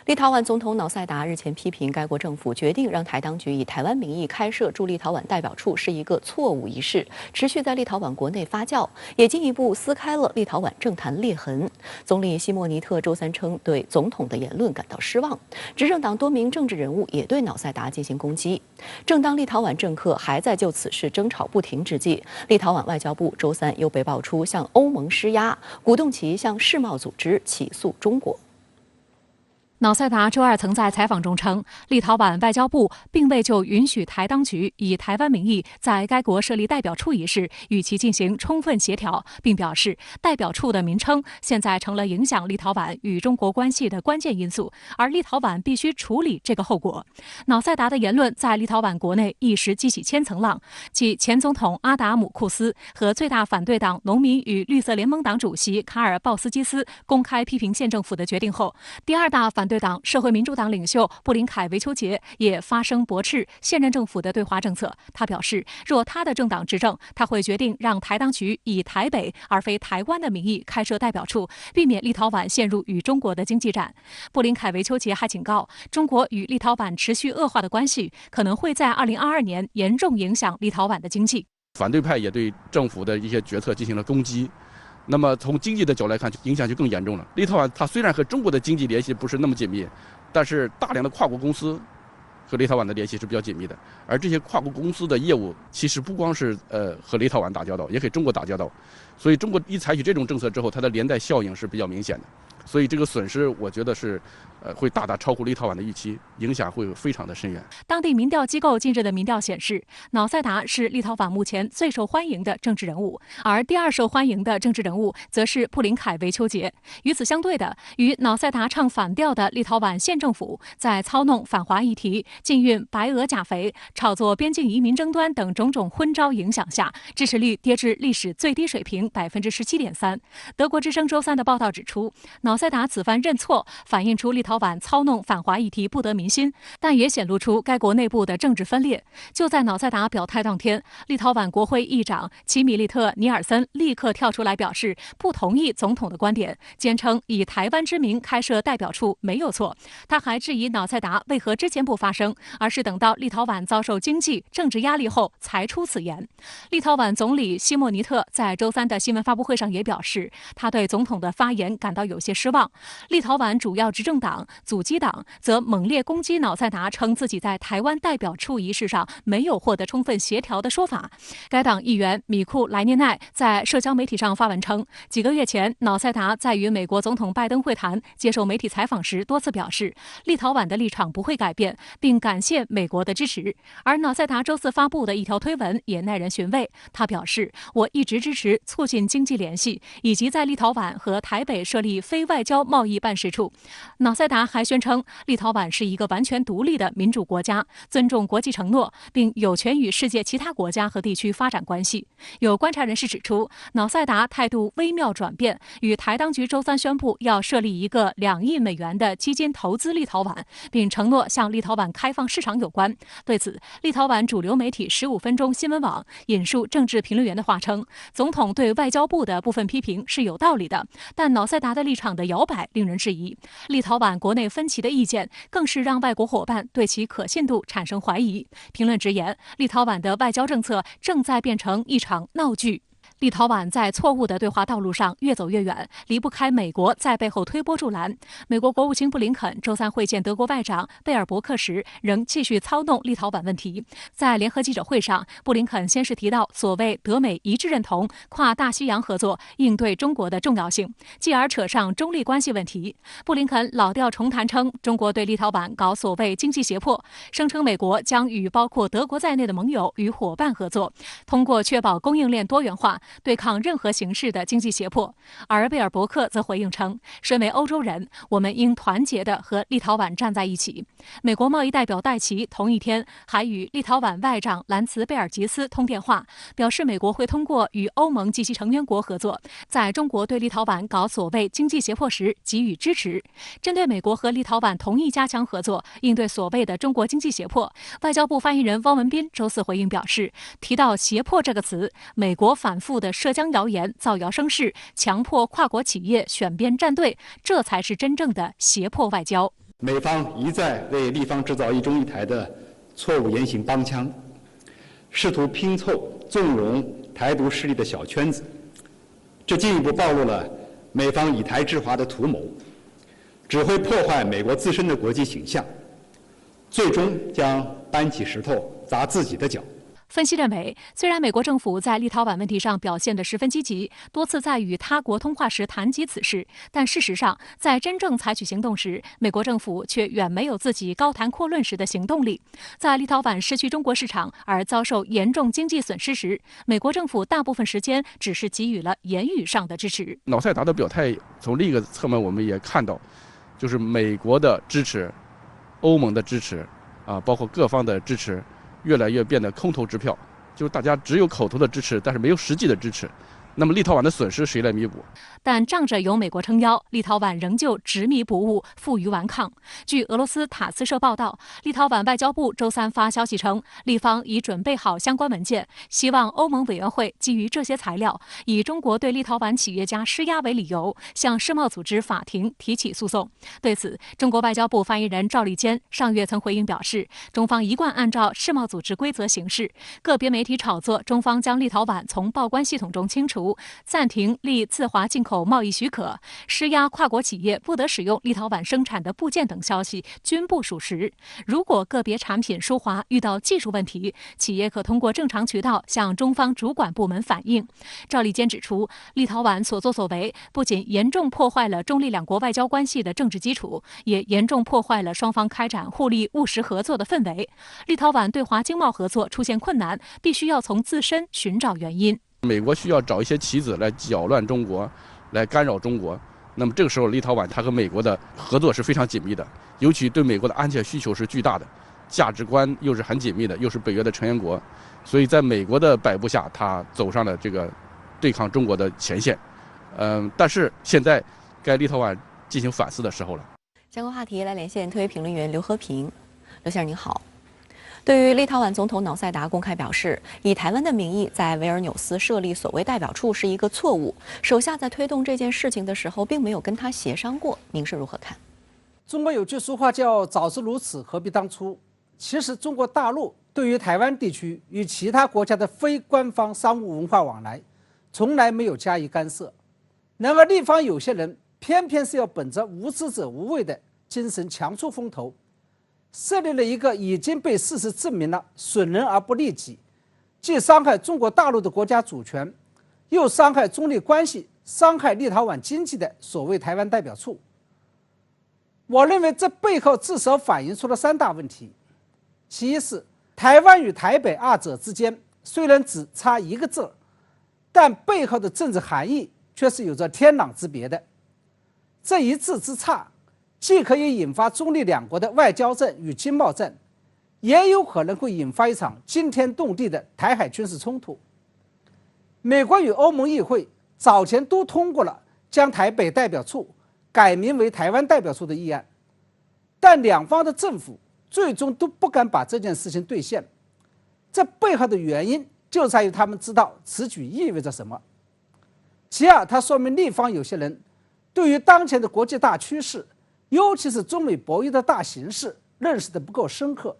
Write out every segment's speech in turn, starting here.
立陶宛总统瑙塞达日前批评该国政府决定让台当局以台湾名义开设驻立陶宛代表处是一个错误一事，持续在立陶宛国内发酵，也进一步撕开了立陶宛政坛裂痕。总理西莫尼特周三称对总统的言论感到失望，执政党多名政治人物也对瑙塞达进行攻击。正当立陶宛政客还在就此事争吵不停之际，立陶宛外交部周三又被爆出向欧盟施压，鼓动其向世贸组织起诉中国。瑙塞达周二曾在采访中称，立陶宛外交部并未就允许台当局以台湾名义在该国设立代表处一事与其进行充分协调，并表示代表处的名称现在成了影响立陶宛与中国关系的关键因素，而立陶宛必须处理这个后果。瑙塞达的言论在立陶宛国内一时激起千层浪，继前总统阿达姆库斯和最大反对党农民与绿色联盟党主席卡尔鲍斯基斯公开批评县政府的决定后，第二大反对党社会民主党领袖布林凯维丘杰也发声驳斥现任政府的对华政策。他表示，若他的政党执政，他会决定让台当局以台北而非台湾的名义开设代表处，避免立陶宛陷入与中国的经济战。布林凯维丘杰还警告，中国与立陶宛持续恶化的关系可能会在2022年严重影响立陶宛的经济。反对派也对政府的一些决策进行了攻击。那么从经济的角度来看，影响就更严重了。立陶宛它虽然和中国的经济联系不是那么紧密，但是大量的跨国公司和立陶宛的联系是比较紧密的。而这些跨国公司的业务其实不光是和立陶宛打交道，也和中国打交道。所以中国一采取这种政策之后，它的连带效应是比较明显的。所以这个损失，我觉得是会大大超乎立陶宛的预期，影响会非常的深远。当地民调机构近日的民调显示，瑙塞达是立陶宛目前最受欢迎的政治人物，而第二受欢迎的政治人物则是布林凯维丘杰。与此相对的，与瑙塞达唱反调的立陶宛县政府，在操弄反华议题、禁运白俄钾肥、炒作边境移民争端等种种昏招影响下，支持率跌至历史最低水平17.3%。德国之声周三的报道指出，瑙塞达此番认错，反映出立陶宛操弄反华议题不得民心，但也显露出该国内部的政治分裂。就在瑙塞达表态当天，立陶宛国会议长齐米利特尼尔森立刻跳出来表示不同意总统的观点，坚称以台湾之名开设代表处没有错。他还质疑瑙塞达为何之前不发声，而是等到立陶宛遭受经济、政治压力后才出此言。立陶宛总理西莫尼特在周三的新闻发布会上也表示，他对总统的发言感到有些失望。立陶宛主要执政党阻击党则猛烈攻击瑙塞达，称自己在台湾代表处一事上没有获得充分协调的说法。该党议员米库莱涅奈在社交媒体上发文称，几个月前瑙塞达在与美国总统拜登会谈接受媒体采访时多次表示，立陶宛的立场不会改变，并感谢美国的支持。而瑙塞达周四发布的一条推文也耐人寻味，他表示，我一直支持促进经济联系，以及在立陶宛和台北设立非外交贸易办事处。瑙塞达还宣称，立陶宛是一个完全独立的民主国家，尊重国际承诺，并有权与世界其他国家和地区发展关系。有观察人士指出，瑙塞达态度微妙转变，与台当局周三宣布要设立一个2亿美元的基金投资立陶宛，并承诺向立陶宛开放市场有关。对此，立陶宛主流媒体15分钟新闻网引述政治评论员的话称，总统对外交部的部分批评是有道理的，但瑙塞达的立场的摇摆令人质疑。立陶宛国内分歧的意见更是让外国伙伴对其可信度产生怀疑。评论直言，立陶宛的外交政策正在变成一场闹剧。立陶宛在错误的对华道路上越走越远，离不开美国在背后推波助澜。美国国务卿布林肯周三会见德国外长贝尔伯克时，仍继续操弄立陶宛问题。在联合记者会上，布林肯先是提到所谓德美一致认同跨大西洋合作应对中国的重要性，继而扯上中立关系问题。布林肯老调重弹称，中国对立陶宛搞所谓经济胁迫，声称美国将与包括德国在内的盟友与伙伴合作，通过确保供应链多元化，对抗任何形式的经济胁迫。而贝尔伯克则回应称，身为欧洲人，我们应团结地和立陶宛站在一起。美国贸易代表戴奇同一天还与立陶宛外长兰茨贝尔吉斯通电话，表示美国会通过与欧盟及其成员国合作，在中国对立陶宛搞所谓经济胁迫时给予支持。针对美国和立陶宛同意加强合作，应对所谓的中国经济胁迫，外交部发言人汪文斌周四回应表示，提到胁迫这个词，美国反复的涉疆谣言造谣生事，强迫跨国企业选边站队，这才是真正的胁迫外交。美方一再为立方制造一中一台的错误言行帮腔，试图拼凑纵容台独势力的小圈子，这进一步暴露了美方以台制华的图谋，只会破坏美国自身的国际形象，最终将搬起石头砸自己的脚。分析认为，虽然美国政府在立陶宛问题上表现得十分积极，多次在与他国通话时谈及此事，但事实上，在真正采取行动时，美国政府却远没有自己高谈阔论时的行动力。在立陶宛失去中国市场而遭受严重经济损失时，美国政府大部分时间只是给予了言语上的支持。瑙塞达的表态，从另一个侧面我们也看到，就是美国的支持、欧盟的支持包括各方的支持。越来越变得空头支票，就是大家只有口头的支持，但是没有实际的支持。那么立陶宛的损失谁来弥补？但仗着有美国撑腰，立陶宛仍旧执迷不悟，负隅顽抗。据俄罗斯塔斯社报道，立陶宛外交部周三发消息称，立方已准备好相关文件，希望欧盟委员会基于这些材料，以中国对立陶宛企业家施压为理由，向世贸组织法庭提起诉讼。对此，中国外交部发言人赵立坚上月曾回应表示，中方一贯按照世贸组织规则行事，个别媒体炒作中方将立陶宛从报关系统中清除，暂停立自华进口贸易许可，施压跨国企业不得使用立陶宛生产的部件等消息均不属实。如果个别产品输华遇到技术问题，企业可通过正常渠道向中方主管部门反映。赵立坚指出，立陶宛所作所为不仅严重破坏了中立两国外交关系的政治基础，也严重破坏了双方开展互利务实合作的氛围。立陶宛对华经贸合作出现困难，必须要从自身寻找原因。美国需要找一些棋子来搅乱中国，来干扰中国。那么这个时候，立陶宛它和美国的合作是非常紧密的，尤其对美国的安全需求是巨大的，价值观又是很紧密的，又是北约的成员国，所以在美国的摆布下，它走上了这个对抗中国的前线。但是现在该立陶宛进行反思的时候了。相关话题来连线特约评论员刘和平。刘先生您好。对于立陶宛总统瑙塞达公开表示，以台湾的名义在维尔纽斯设立所谓代表处是一个错误，手下在推动这件事情的时候，并没有跟他协商过，您是如何看？中国有句俗话叫“早知如此，何必当初”。其实，中国大陆对于台湾地区与其他国家的非官方商务文化往来，从来没有加以干涉。然而，立方有些人偏偏是要本着无知者无畏的精神强出风头，设立了一个已经被事实证明了损人而不利己，既伤害中国大陆的国家主权，又伤害中立关系、伤害立陶宛经济的所谓台湾代表处。我认为这背后至少反映出了3大问题。其一是台湾与台北二者之间虽然只差一个字，但背后的政治含义却是有着天壤之别的。这一字之差，既可以引发中立两国的外交战与经贸战，也有可能会引发一场惊天动地的台海军事冲突。美国与欧盟议会早前都通过了将台北代表处改名为台湾代表处的议案，但两方的政府最终都不敢把这件事情兑现。这背后的原因就在于他们知道此举意味着什么。其二，它说明立方有些人对于当前的国际大趋势，尤其是中美博弈的大形势认识的不够深刻，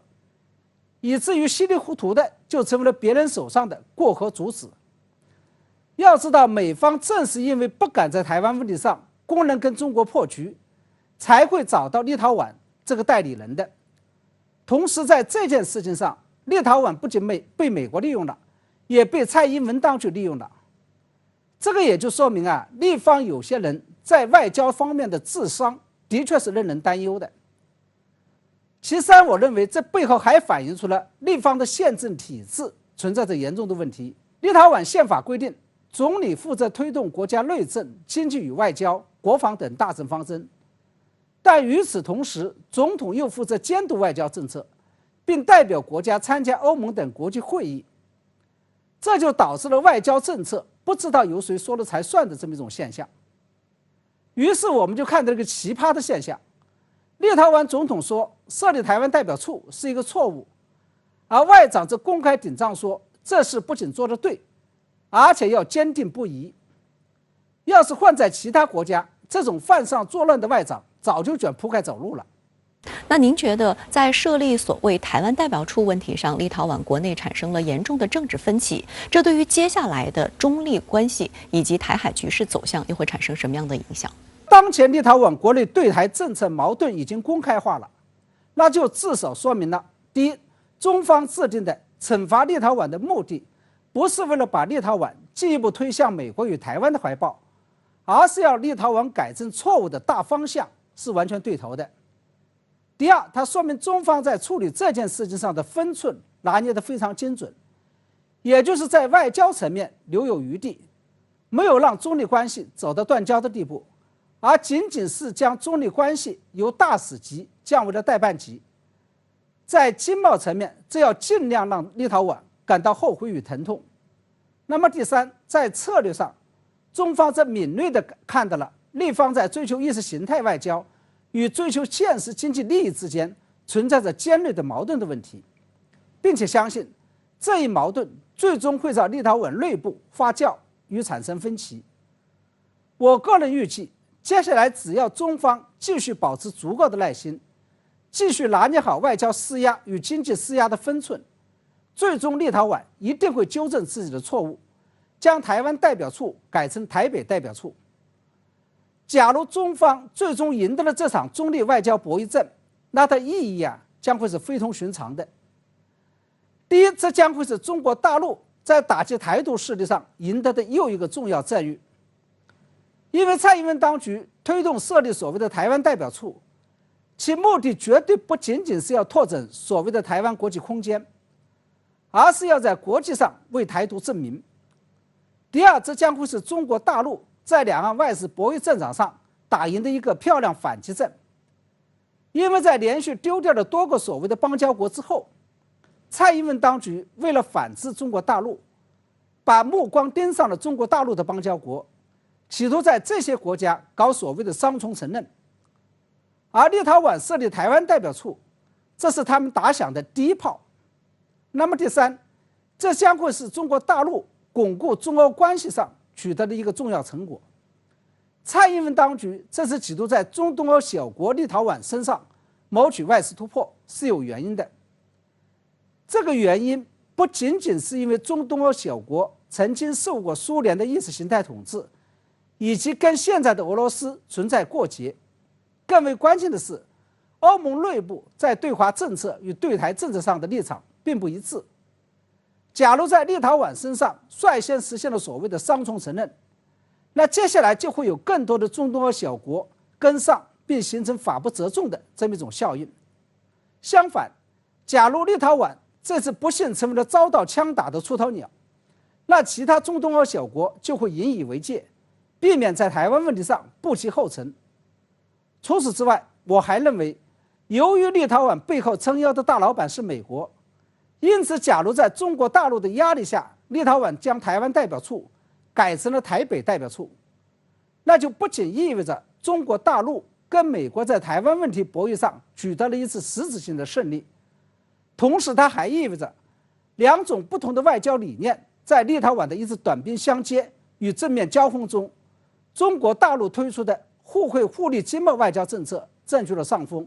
以至于稀里糊涂的就成为了别人手上的过河卒子。要知道，美方正是因为不敢在台湾问题上公然跟中国破局，才会找到立陶宛这个代理人的。同时在这件事情上，立陶宛不仅被美国利用了，也被蔡英文当局利用了。这个也就说明立方有些人在外交方面的智商的确是令人担忧的。其三，我认为这背后还反映出了立方的宪政体制存在着严重的问题。立陶宛宪法规定，总理负责推动国家内政、经济与外交、国防等大政方针，但与此同时，总统又负责监督外交政策，并代表国家参加欧盟等国际会议。这就导致了外交政策不知道由谁说了才算的这么一种现象。于是我们就看到一个奇葩的现象：立陶宛总统说设立台湾代表处是一个错误，而外长则公开顶撞说这事不仅做得对，而且要坚定不移。要是换在其他国家，这种犯上作乱的外长早就卷铺盖走路了。那您觉得，在设立所谓台湾代表处问题上，立陶宛国内产生了严重的政治分歧，这对于接下来的中立关系以及台海局势走向又会产生什么样的影响？当前立陶宛国内对台政策矛盾已经公开化了，那就至少说明了：第一，中方制定的惩罚立陶宛的目的，不是为了把立陶宛进一步推向美国与台湾的怀抱，而是要立陶宛改正错误的大方向是完全对头的。第二，它说明中方在处理这件事情上的分寸拿捏得非常精准，也就是在外交层面留有余地，没有让中立关系走到断交的地步，而仅仅是将中立关系由大使级降为了代办级。在经贸层面，这要尽量让立陶宛感到后悔与疼痛。那么第三，在策略上，中方则敏锐地看到了立方在追求意识形态外交与追求现实经济利益之间存在着尖锐的矛盾的问题，并且相信这一矛盾最终会在立陶宛内部发酵与产生分歧。我个人预计，接下来只要中方继续保持足够的耐心，继续拿捏好外交施压与经济施压的分寸，最终立陶宛一定会纠正自己的错误，将台湾代表处改成台北代表处。假如中方最终赢得了这场中立外交博弈战，那它意义将会是非同寻常的。第一，这将会是中国大陆在打击台独势力上赢得的又一个重要战役。因为蔡英文当局推动设立所谓的台湾代表处，其目的绝对不仅仅是要拓展所谓的台湾国际空间，而是要在国际上为台独证明。第二，这将会是中国大陆在两岸外事博弈战场上打赢的一个漂亮反击战。因为在连续丢掉了多个所谓的邦交国之后，蔡英文当局为了反制中国大陆，把目光盯上了中国大陆的邦交国，企图在这些国家搞所谓的双重承认。而立陶宛设立台湾代表处，这是他们打响的第一炮。那么第三，这将会是中国大陆巩固中欧关系上取得的一个重要成果。蔡英文当局这次企图在中东欧小国立陶宛身上谋取外事突破是有原因的。这个原因不仅仅是因为中东欧小国曾经受过苏联的意识形态统治，以及跟现在的俄罗斯存在过节，更为关键的是，欧盟内部在对华政策与对台政策上的立场并不一致。假如在立陶宛身上率先实现了所谓的双重承认，那接下来就会有更多的中东欧小国跟上，并形成法不责众的这么一种效应。相反，假如立陶宛这次不幸成为了遭到枪打的出头鸟，那其他中东欧小国就会引以为戒，避免在台湾问题上步其后尘。除此之外，我还认为，由于立陶宛背后撑腰的大老板是美国，因此假如在中国大陆的压力下，立陶宛将台湾代表处改成了台北代表处，那就不仅意味着中国大陆跟美国在台湾问题博弈上取得了一次实质性的胜利，同时它还意味着两种不同的外交理念在立陶宛的一次短兵相接与正面交锋中，中国大陆推出的互惠互利经贸外交政策占据了上风，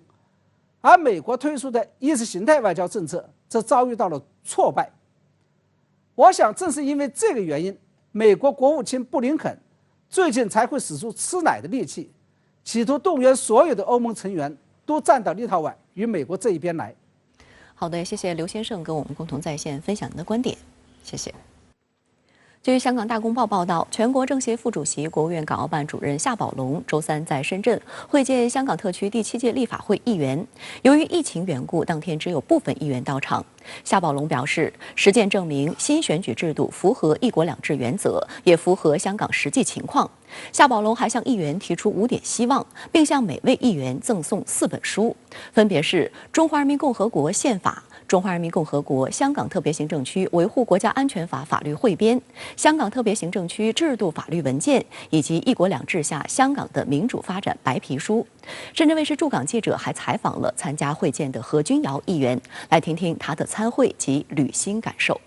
而美国推出的意识形态外交政策则遭遇到了挫败。我想正是因为这个原因，美国国务卿布林肯最近才会使出吃奶的力气，企图动员所有的欧盟成员都站到立陶宛与美国这一边来。好的，谢谢刘先生跟我们共同在线分享您的观点，谢谢。据香港大公报报道，全国政协副主席、国务院港澳办主任夏宝龙周三在深圳会见香港特区第7届立法会议员。由于疫情缘故，当天只有部分议员到场。夏宝龙表示，实践证明新选举制度符合一国两制原则，也符合香港实际情况。夏宝龙还向议员提出5点希望，并向每位议员赠送4本书，分别是《中华人民共和国宪法》、《中华人民共和国香港特别行政区维护国家安全法法律汇编》、《香港特别行政区制度法律文件》以及《一国两制下香港的民主发展白皮书》。深圳卫视驻港记者还采访了参加会见的何君尧议员，来听听他的参会及履新感受。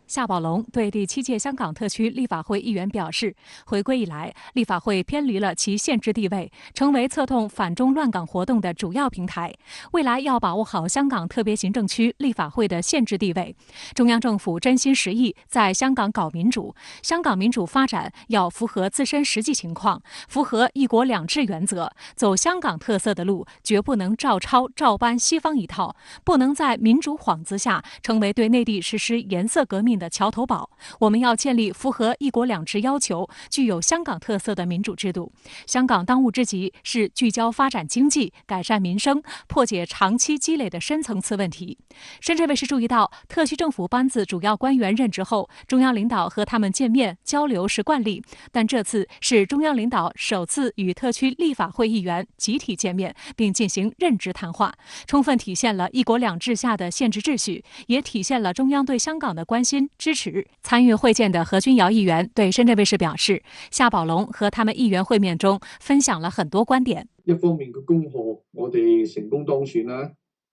夏宝龙对第7届香港特区立法会议员表示，回归以来，立法会偏离了其宪制地位，成为策动反中乱港活动的主要平台。未来要把握好香港特别行政区立法会的宪制地位。中央政府真心实意在香港搞民主，香港民主发展要符合自身实际情况，符合一国两制原则，走香港特色的路，绝不能照抄照搬西方一套，不能在民主幌子下成为对内地实施颜色革命的桥头堡。我们要建立符合一国两制要求、具有香港特色的民主制度。香港当务之急是聚焦发展经济、改善民生，破解长期积累的深层次问题。深圳卫视注意到，特区政府班子主要官员任职后，中央领导和他们见面交流是惯例，但这次是中央领导首次与特区立法会议员集体见面，并进行任职谈话，充分体现了一国两制下的宪制秩序，也体现了中央对香港的关心支持。参与会见的何君尧议员对深圳卫视表示，夏宝龙和他们议员会面中分享了很多观點。一方面佢恭賀我哋成功當選啦，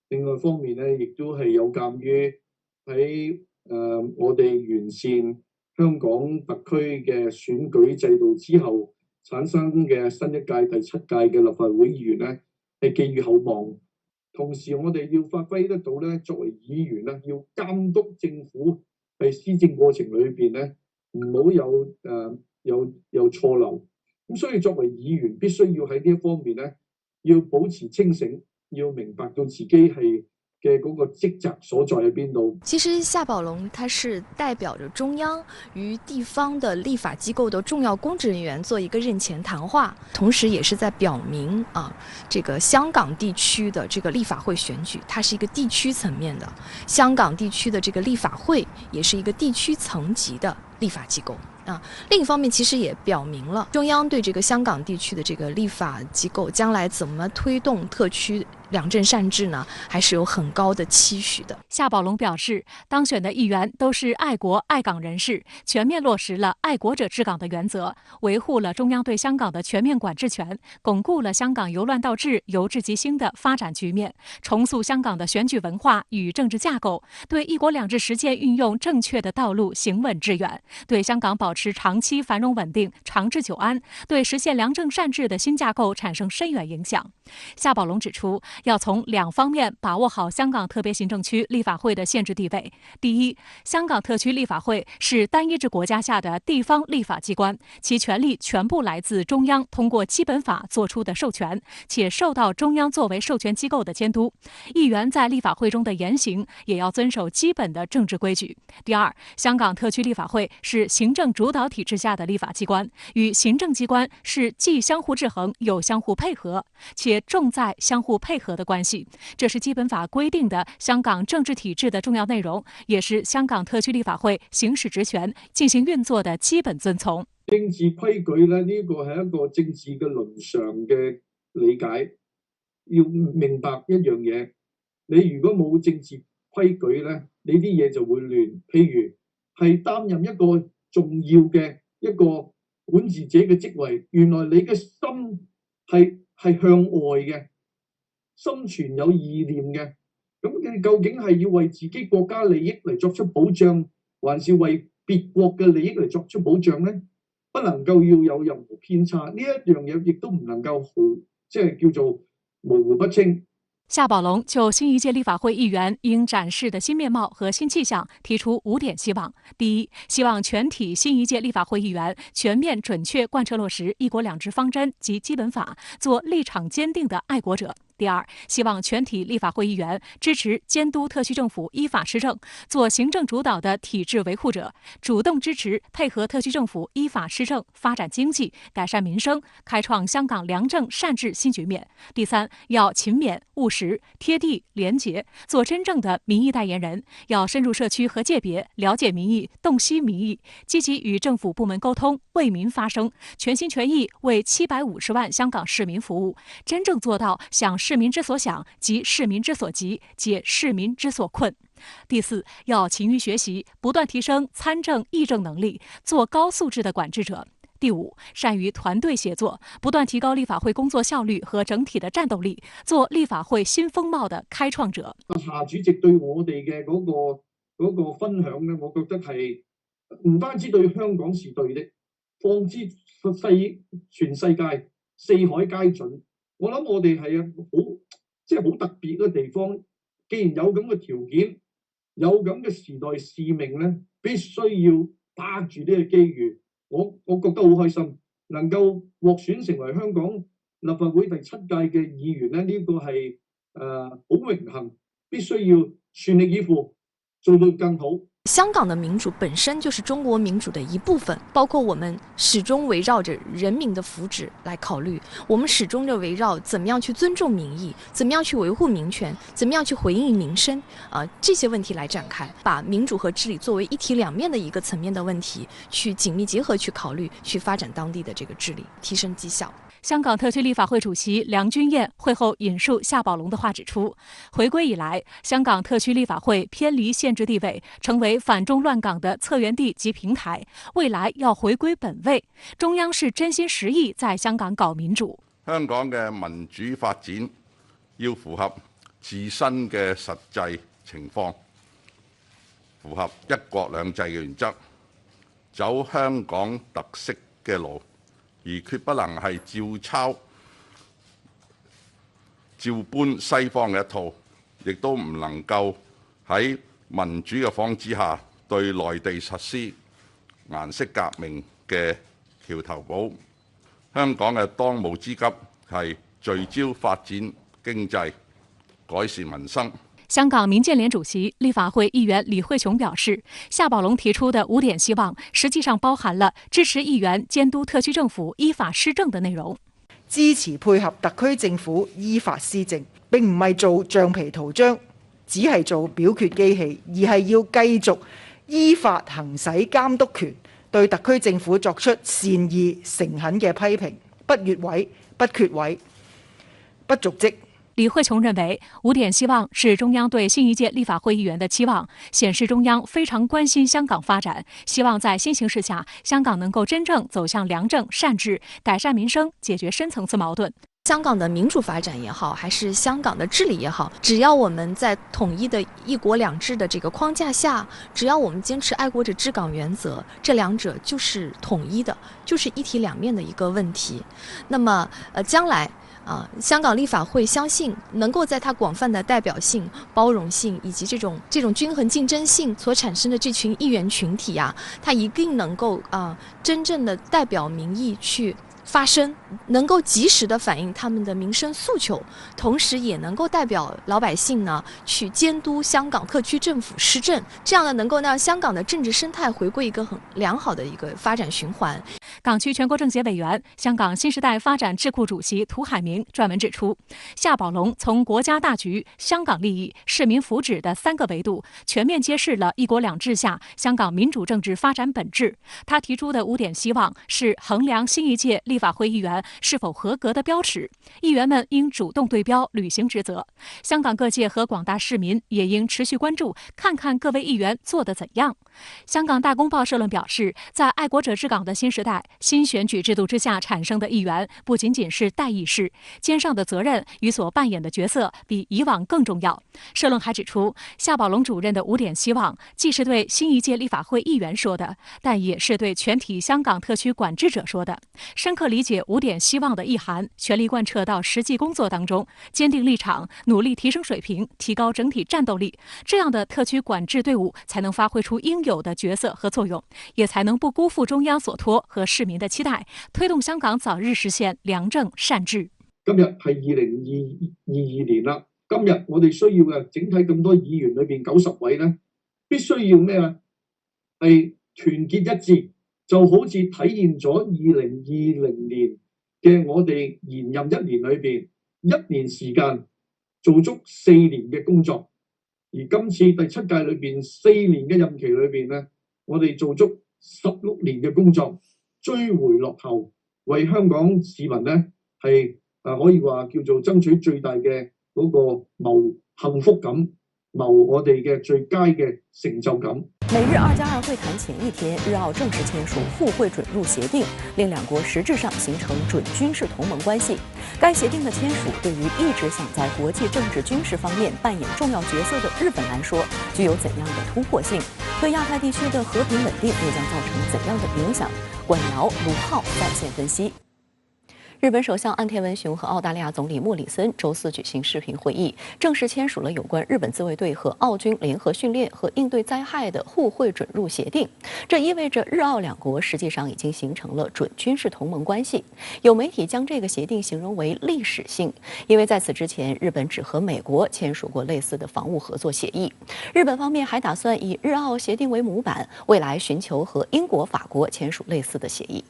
另外一方面咧，亦都係有鑑於喺我哋完善香港特區嘅選舉制度之後產生嘅新一屆第7屆嘅立法會議員咧，係寄予厚望。同時，我哋要發揮得到咧，作為議員咧，要監督政府喺施政過程裏邊咧，唔好有錯漏。咁所以作為議員，必須要喺呢一方面咧，要保持清醒，要明白到自己係嘅嗰個職責所在喺邊度。其實夏寶龍他是代表着中央與地方的立法機構的重要公職人員做一個任前談話，同時也是在表明這個香港地區的這個立法會選舉，它是一個地區層面的，香港地區的這個立法會也是一個地區層級的立法機構。另一方面，其實也表明了中央對這個香港地區的這個立法機構將來怎麼推動特區良政善治呢，還是有很高的期許的。夏寶龍表示，當選的議員都是愛國愛港人士，全面落實了愛國者治港的原則，維護了中央對香港的全面管制權，鞏固了香港由亂到治、由治及興的發展局面，重塑香港的選舉文化與政治架構，對一國兩制實踐運用正確的道路行穩致遠，對香港保持長期繁榮穩定、長治久安，對實現良政善治的新架構產生深遠影響。夏寶龍指出，要從兩方面把握好香港特別行政區立法會的憲制地位。第一，香港特區立法會是單一制國家下的地方立法機關，其權力全部來自中央通過基本法作出的授權，且受到中央作為授權機構的監督。議員在立法會中的言行也要遵守基本的政治規矩。第二，香港特區立法會是行政主導體制下的立法機關，與行政機關是既相互制衡又相互配合，且重在相互配合的關係，這是基本法規定的香港政治體制的重要內容，也是香港特區立法會行使職權、進行運作的基本遵從。政治規矩咧，呢個係一個政治嘅倫常嘅理解，要明白一樣嘢，你如果冇政治規矩咧，你啲嘢就會亂。譬如係擔任一個重要嘅一個管治者嘅職位，原來你嘅心係向外嘅。心存有意念嘅，咁你究竟係要為自己國家利益嚟作出保障，還是為別國嘅利益嚟作出保障呢？不能夠要有任何偏差，呢一樣嘢亦都唔能夠即係叫做模糊不清。夏寶龍就新一屆立法會議員應展示的新面貌和新氣象提出5點希望。第一，希望全體新一屆立法會議員全面準確貫徹落實一國兩制方針及基本法，做立場堅定的愛國者。第二，希望全體立法會議員支持監督特區政府依法施政，做行政主導的體制維護者，主動支持配合特區政府依法施政，發展經濟，改善民生，開創香港良政善治新局面。第三，要勤勉務實、貼地廉潔，做真正的民意代言人，要深入社區和界別，了解民意，洞悉民意，積極與政府部門溝通，為民發聲，全心全意為750萬香港市民服務，真正做到想市民之所想，急市民之所急，解市民之所困。第四，要勤於學習，不斷提升參政議政能力，做高素質的管治者。第五，善於團隊協作，不斷提高立法會工作效率和整體的戰鬥力，做立法會新風貌的開創者。夏主席對我哋嘅嗰個嗰個分享咧，我覺得係唔單止對香港是對的，放之全世界四海皆準。我諗我哋係好特別嘅地方，既然有咁嘅條件，有咁嘅時代使命咧，必須要把住呢個機遇。我覺得好開心，能夠獲選成為香港立法會第7屆嘅議員咧，呢個係好榮幸，必須要全力以赴做到更好。香港的民主本身就是中国民主的一部分，包括我们始终围绕着人民的福祉来考虑，我们始终的围绕怎么样去尊重民意，怎么样去维护民权，怎么样去回应民生这些问题来展开，把民主和治理作为一体两面的一个层面的问题去紧密结合去考虑，去发展当地的这个治理，提升绩效。香港特区立法会主席梁君彦会后引述夏宝龙的话指出，回归以来，香港特区立法会偏离宪制地位，成为反中乱港的策源地及平台，未來要回歸本位。中央是真心實意在香港搞民主。香港嘅民主發展要符合自身嘅實際情況，符合一國兩制嘅原則，走香港特色嘅路。而決不能係照搬西方嘅一套，亦都唔能夠喺民主嘅幌子下對內地實施顏色革命嘅橋頭堡。香港嘅當務之急係聚焦發展經濟，改善民生。香港民建聯主席、立法會議員李慧瓊表示，夏寶龍提出的5點希望，實際上包含了支持議員監督特區政府依法施政的內容。支持配合特區政府依法施政，並唔係做橡皮圖章，只係做表決機器，而係要繼續依法行使監督權，對特區政府作出善意誠懇嘅批評，不越位、不缺位、不瀆職。李慧瓊認為5點希望是中央對新一屆立法會議員的期望，顯示中央非常關心香港發展，希望在新形勢下，香港能夠真正走向良政善治，改善民生，解決深層次矛盾。香港的民主發展也好，還是香港的治理也好，只要我們在統一的一國兩制的這個框架下，只要我們堅持愛國者治港原則，這兩者就是統一的，就是一體兩面的一個問題。那麼將來香港立法會相信能夠在它廣泛的代表性、包容性以及這種均衡競爭性所產生的這群議員群體它一定能夠真正的代表民意去發聲，能夠及時的反映他們的民生訴求，同時也能夠代表老百姓呢去監督香港特區政府施政，這樣呢能夠讓香港的政治生態回歸一個很良好的一個發展循環。港區全國政協委員、香港新時代發展智庫主席涂海明專門指出，夏寶龍從國家大局、香港利益、市民福祉的3個維度，全面揭示了一國兩制下香港民主政治發展本質。他提出的5點希望是衡量新一屆立法會議員是否合格的標尺，議員們應主動對標，履行職責。香港各界和廣大市民也應持續關注，看看各位議員做得怎樣。香港大公報社論表示，在愛國者治港的新時代，新選舉制度之下產生的議員不僅僅是代議士，肩上的責任與所扮演的角色比以往更重要。社論還指出，夏寶龍主任的5點希望，既是對新一屆立法會議員說的，但也是對全體香港特區管治者說的。深刻理解5點希望的意涵，全力貫徹到實際工作當中，堅定立場，努力提升水平，提高整體戰鬥力，這樣的特區管治隊伍才能發揮出應有的角色和作用，也才能不辜負中央所託和市民的期待，推動香港早日實現良政善治。今日係2022年啦，今日我哋需要嘅整體咁多議員裏邊90位咧，必須要咩啊？係團結一致，就好似體現咗2020年嘅我哋延任1年裏邊1年時間做足4年嘅工作，而今次第7屆裏邊4年嘅任期裏邊咧，我哋做足16年嘅工作，追回落後，為香港市民咧係可以話叫做爭取最大嘅嗰個謀幸福感，謀我哋嘅最佳嘅成就感。美日2+2会谈前一天，日澳正式签署互惠准入协定，令两国实质上形成准军事同盟关系。该协定的签署，对于一直想在国际政治军事方面扮演重要角色的日本来说，具有怎样的突破性？对亚太地区的和平稳定又将造成怎样的影响？管瑶、卢浩在线分析。日本首相岸田文雄和澳大利亚总理莫里森周四举行视频会议，正式签署了有关日本自卫队和澳军联合训练和应对灾害的互惠准入协定。这意味着日澳两国实际上已经形成了准军事同盟关系。有媒体将这个协定形容为历史性，因为在此之前，日本只和美国签署过类似的防务合作协议。日本方面还打算以日澳协定为模板，未来寻求和英国、法国签署类似的协议。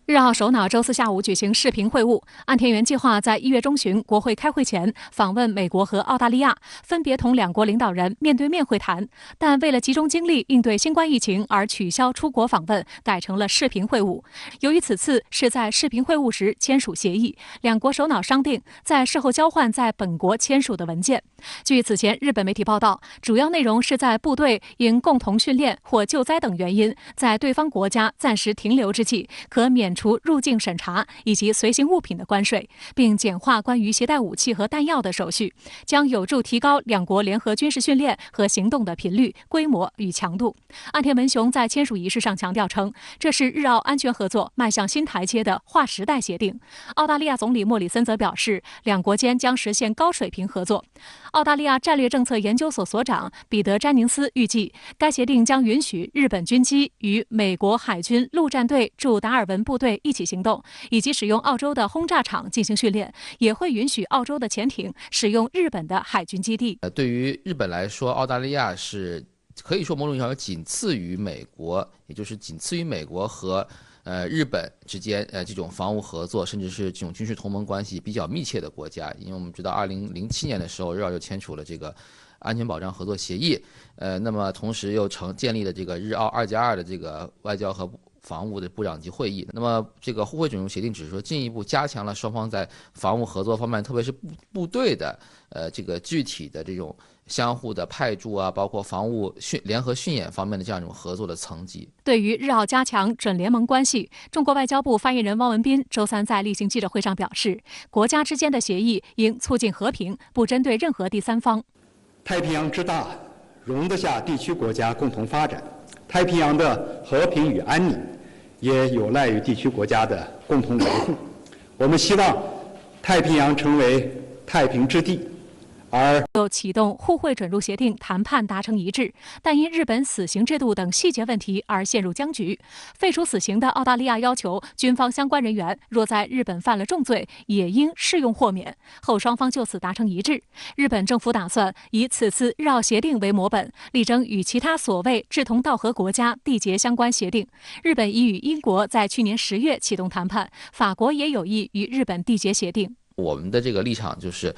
日澳首脑周四下午举行视频会晤，岸田原计划在1月中旬国会开会前访问美国和澳大利亚，分别同两国领导人面对面会谈，但为了集中精力应对新冠疫情而取消出国访问，改成了视频会晤。由于此次是在视频会晤时签署协议，两国首脑商定在事后交换在本国签署的文件。据此前日本媒体报道，主要内容是在部队因共同训练或救灾等原因在对方国家暂时停留之际，可免除入境审查以及随行物品的关税，并简化关于携带武器和弹药的手续，将有助提高两国联合军事训练和行动的频率、规模与强度。岸田文雄在签署仪式上强调称，这是日澳安全合作迈向新台阶的划时代协定。澳大利亚总理莫里森则表示，两国间将实现高水平合作。澳大利亚战略政策研究所所长彼得·詹宁斯预计，该协定将允许日本军机与美国海军陆战队驻达尔文部队一起行动，以及使用澳洲的轰炸场进行训练，也会允许澳洲的潜艇使用日本的海军基地。对于日本来说，澳大利亚是可以说某种意义上仅次于美国，也就是仅次于美国和日本之间这种防务合作，甚至是这种军事同盟关系比较密切的国家。因为我们知道2007年的时候，日澳就签署了这个安全保障合作协议，那么同时又建立了这个日澳2+2的这个外交和防务的部长级会议。那么这个互惠准入协定只是说进一步加强了双方在防务合作方面，特别是部队的这个具体的这种相互的派驻啊，包括防务联合训演方面的这样一种合作的层级。对于日澳加强准联盟关系，中国外交部发言人汪文斌周三在例行记者会上表示，国家之间的协议应促进和平，不针对任何第三方。太平洋之大，容得下地区国家共同发展。太平洋的和平与安宁，也有赖于地区国家的共同维护。我们希望太平洋成为太平之地。又启动互惠准入协定谈判达成一致，但因日本死刑制度等细节问题而陷入僵局。废除死刑的澳大利亚要求军方相关人员若在日本犯了重罪，也应适用豁免。后双方就此达成一致。日本政府打算以此次日澳协定为模本，力争与其他所谓志同道合国家缔结相关协定。日本已与英国在去年10月启动谈判，法国也有意与日本缔结协定。我们的这个立场就是，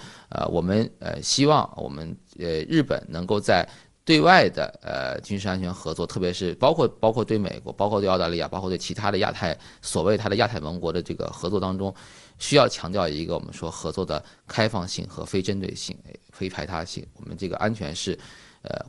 我们希望我们日本能够在对外的军事安全合作，特别是包括对美国、包括对澳大利亚、包括对其他的所谓它的亚太盟国的这个合作当中，需要强调一个我们说合作的开放性和非针对性、非排他性。我们这个安全是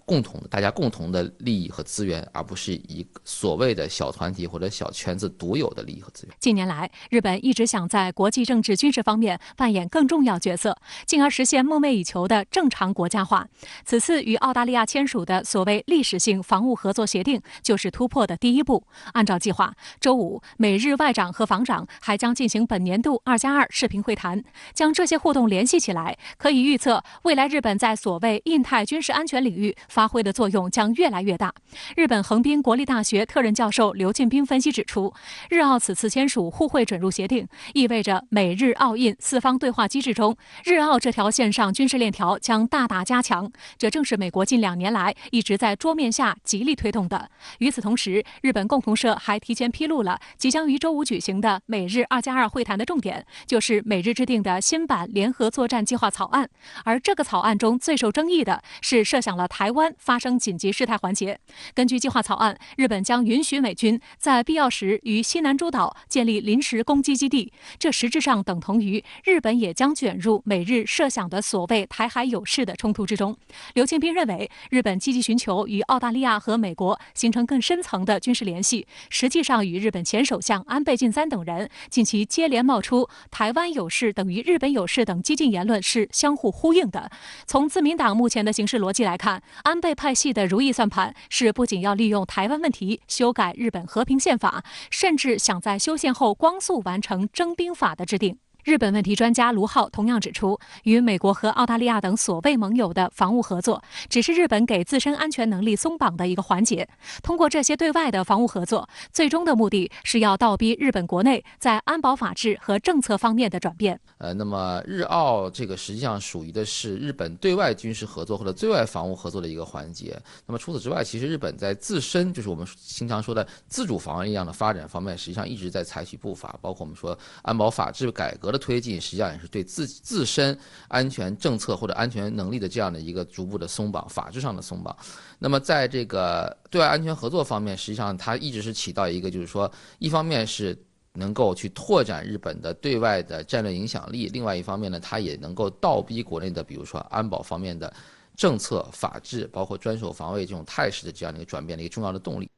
共同的，大家共同的利益和资源，而不是一个所谓的小团体或者小圈子独有的利益和资源。近年来，日本一直想在国际政治军事方面扮演更重要角色，进而实现梦寐以求的正常国家化。此次与澳大利亚签署的所谓历史性防务合作协定，就是突破的第一步。按照计划，周五美日外长和防长还将进行本年度2+2视频会谈，将这些互动联系起来，可以预测未来日本在所谓印太军事安全领域发挥的作用将越来越大。日本横滨国立大学特任教授刘进兵分析指出，日澳此次签署互惠准入协定，意味着美日澳印4方对话机制中，日澳这条线上军事链条将大大加强。这正是美国近2年来一直在桌面下极力推动的。与此同时，日本共同社还提前披露了即将于周五举行的美日2+2会谈的重点，就是美日制定的新版联合作战计划草案。而这个草案中最受争议的是设想了台湾发生紧急事态环节。根据计划草案，日本将允许美军在必要时于西南诸岛建立临时攻击基地，这实质上等同于日本也将卷入美日设想的所谓台海有事的冲突之中。刘庆斌认为，日本积极寻求与澳大利亚和美国形成更深层的军事联系，实际上与日本前首相安倍晋三等人近期接连冒出台湾有事等于日本有事等激进言论是相互呼应的。从自民党目前的行事逻辑来看，安倍派系的如意算盘是不仅要利用台湾问题修改日本和平宪法，甚至想在修宪后光速完成征兵法的制定。日本问题专家卢浩同样指出，与美国和澳大利亚等所谓盟友的防务合作，只是日本给自身安全能力松绑的一个环节。通过这些对外的防务合作，最终的目的是要倒逼日本国内在安保法治和政策方面的转变。那么日澳这个实际上属于的是日本对外军事合作或者对外防务合作的一个环节。那么除此之外，其实日本在自身就是我们经常说的自主防卫力量的发展方面，实际上一直在采取步伐，包括我们说安保法治改革的推进，实际上也是对自身安全政策或者安全能力的这样的一个逐步的松绑，法治上的松绑。那么在这个对外安全合作方面，实际上它一直是起到一个就是说，一方面是能够去拓展日本的对外的战略影响力，另外一方面呢，它也能够倒逼国内的比如说安保方面的政策、法治，包括专守防卫这种态势的这样的一个转变的一个重要的动力。